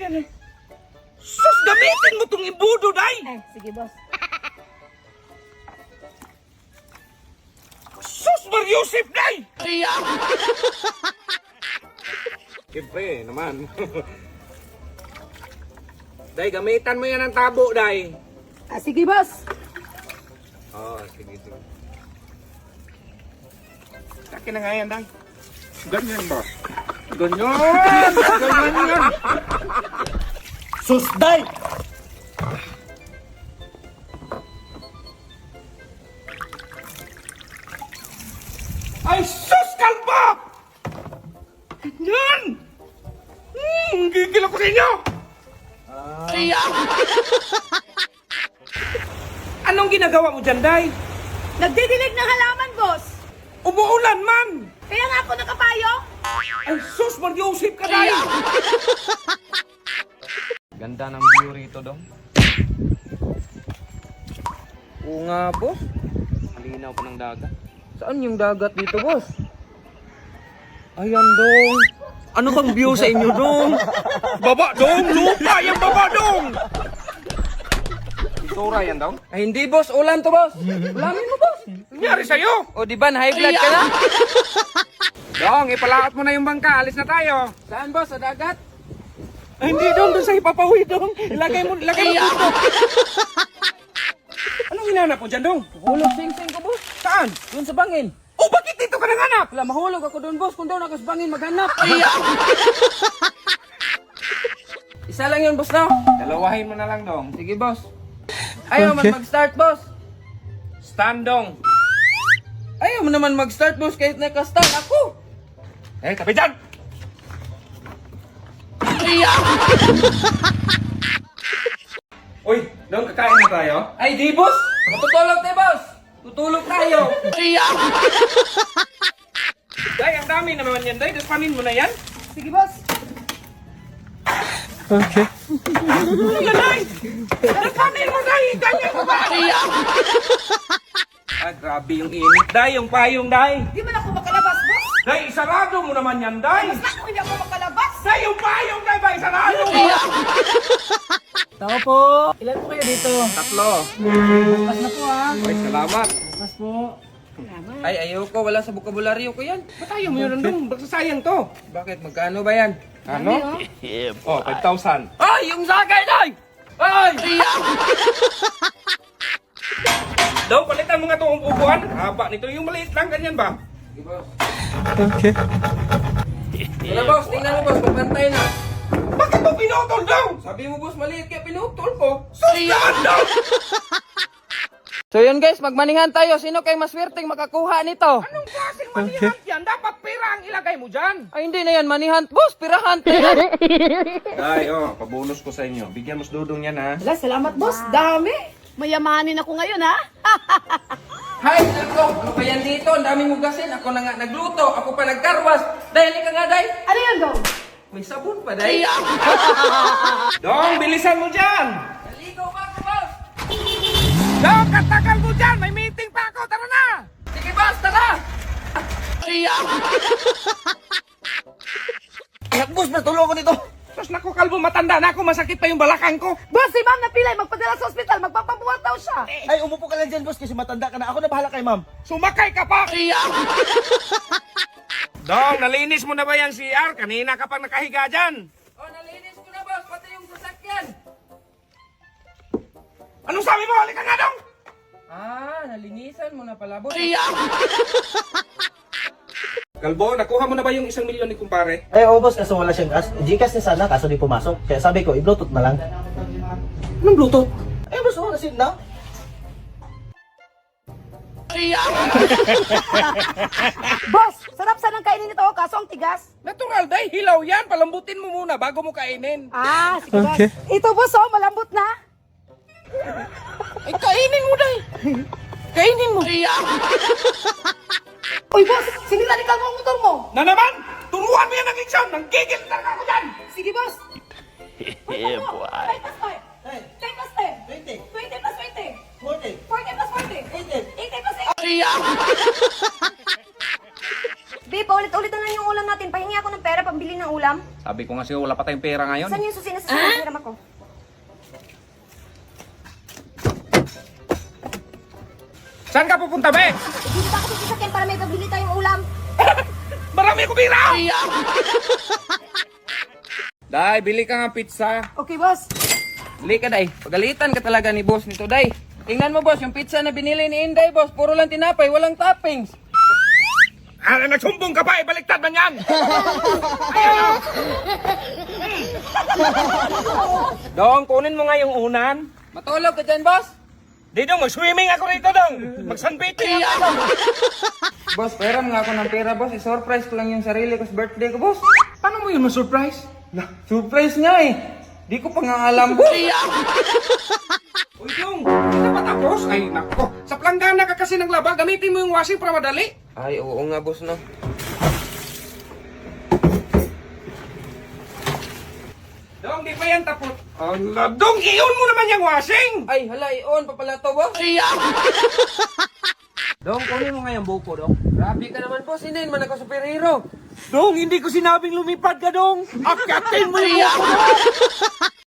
yan eh. Sus, gamitin mo tong ibudo, day! Ay, sige boss. Sus, Mariusip, day! Siyempre naman. Day, gamitan mo yan ng tabo, day. Ah, sige boss. Oo, sige. Akin na nga yan, day. Ganyan ba? Ganyan! Ganyan! Sus, day! Ay, sus, kalbo! Ganyan! Gigil ako sa inyo! Anong ginagawa mo dyan, day? Nagdidilig ng halaman, boss. Umuulan man! Kaya nga ako nakapayong. Ay, sus, Mariusip ka, day! Ganda ng view rito, dong. Oo nga, boss. Malinaw pa ng dagat. Saan yung dagat dito, boss? Ayan, dong. Ano bang view sa inyo, dong? Baba, dong! Lupa yung baba, dong! Itura yan, dong? Ay, hindi, boss. Ulan to, boss. Ulamin mo, boss. Nangyari sa'yo? O, di ba, high blood ka na? Dong, ipalaot mo na yung bangka. Alis na tayo. Saan, boss? Sa dagat? Ay, hindi, dong. Doon sa hipapawi, dong. Ilagay mo dito. Anong hinanap mo dyan, dong? Hulog sing-sing ko, boss. Saan? Doon sa bangin. Oh, bakit dito ka nanganap? Wala, mahulog ako doon, boss. Kung doon ako sa bangin, maghanap. Isa lang yun, boss, na. Dalawahin mo na lang, dong. Sige, boss. Ayaw man mag-start, boss. Stand, dong. Ayaw mo naman mag-start, boss, kahit naka-start ako. Eh, tabi dyan! Uy, dong, kakain na tayo? Ay, di, boss. Matutulog tayo, boss. Tutulog tayo. Day, ang dami naman yan, day. Daspanin mo na yan. Sige boss. Okay. Ano yan, day? Daspanin mo, day. Ganyan mo ba? Ah, grabe yung init, day. Yung payong, day. Di man ako makalabas, boss. Day, isarado mo naman yan, day. Basta ako hindi ako makalabas. Day, yung payong, day, ba? Isarado mo. Tao po. Ilan po kayo dito? Tatlo. Bukas na po, ha. Ay, salamat. Bukas po. Ay, ayoko. Wala sa bukabularyo ko yan. Ba't tayo mo yun, dong? Magsasayang to. Bakit? Magkano ba yan? Ano? Oh, 5,000. Ay, yung sakay, day! Ay! Daw, palitan mo nga itong upuan. Haba nito. Yung maliit lang, ganyan ba? Okay. Wala, boss. Tingnan mo, boss. Magbantay na. Bakit mo pinutol daw? Sabi mo, boss, maliit kaya pinutol ko. Susiyan daw! So yun, guys. Magmanihan tayo. Sino kayo maswerteng makakuha nito? Anong klaseng manihan yan? Dapat pera ang ilagay mo dyan. Ay, hindi na yan. Manihan. Boss, pirahan. Ay, oh, pabonus ko sa inyo. Bigyan mo sa dudong yan, ha? Wala, salamat boss. Dami. Mayamanin ako ngayon, ha? Hi, Sirko. Ano ba yan dito? Ang daming hugasin. Ako na nga nagluto. Ako pa nagkarwas. Dahil ka nga, day. Ano yan, Dong? May sabon pa, day. Dong, bilisan mo dyan! Naligaw ba ako, boss? Dong, katagal mo dyan! May meeting pa ako! Tara na! Sige, boss. Tara. Anak, boss, matulong ko dito. Tapos naku, kalbo, matanda na ako. Masakit pa yung balakang ko. Boss, si ma'am napilay. Magpadala sa ospital. Magpapabuhat daw siya. Ay, umupo ka lang dyan, boss, kasi matanda ka na. Ako na bahala kay ma'am. Sumakay ka pa! Dong, nalinis mo na ba yung CR? Kanina ka pang nakahiga dyan. Oh, nalinis ko na, boss. Pati yung sasakyan. Anong sabi mo? Halika nga, Dong! Ah, nalinisan mo na pala, boss. Kalbo, nakuha mo na ba yung 1 milyon ni kumpare? Ay, oo, boss, kaso wala siyang gas. Gcash niya sana, kaso di pumasok. Kaya sabi ko, i-bluetooth na lang. Anong Bluetooth? Ay, boss, wala sin na. Boss, sarap sanang kainin ito. Kaso ang tigas. Natural, day. Hilaw yan. Palambutin mo muna bago mo kainin. Ah, sige boss. Ito boss, oh, malambot na. Ay, kainin mo, day. Kainin mo. Uy, boss, sinira ni Kalmo ang motor mo. Na naman! Turuan mo yan ng leksyon! Nanggigil talaga ako dyan! Sige, boss. Yeah, boy. 10 plus 5. 10 plus 10. 20, 20 plus 20. 40, 40 plus 40. 80. 80 plus 80. Babe, paulit-ulit na lang yung ulam natin. Pahingi ako ng pera pambili ng ulam. Sabi ko nga sa'yo, wala pa tayong pera ngayon. Saan yung susi na hiram ako? Saan ka pupunta, be? Dito pa ako sa sasakyan para may pabili tayong ulam. Marami ko pera! Day, bili ka nga pizza. Okay, boss. Bili ka, Day. Pagalitan ka talaga ni boss nito, Day. Tingnan mo, boss, yung pizza na binili ni Inday, boss. Puro lang tinapay, walang toppings. Nagsumbong ka pa, ibaliktad man yan! Ayan o! Dong, kunin mo nga yung unan. Matulog ka dyan, boss? Di dong, mag-swimming ako rito, dong. Mag-sunbathing ako, dong. Boss, pera nga ako ng pera, boss. I-surprise ko lang yung sarili ko sa birthday ko, boss. Paano mo yun ma-surprise? Surprise nga eh. Di ko pa nga alam, boss. Uy, dong, hindi na ba tapos? Ay, nako. Sa planggana ka kasi ng laba, gamitin mo yung washing para madali. Ay, oo nga, boss, no. Dong, di pa yan tapos. Ala, Dong, i-on mo naman yung washing! Ay, hala, i-on pa pala to, boss. Dong, kunin mo nga yung buko, Dong. Grabe ka naman, boss. Hindi man ako superhero. Dong, hindi ko sinabing lumipad ka, Dong. Akyatin mo yung buko, Dong.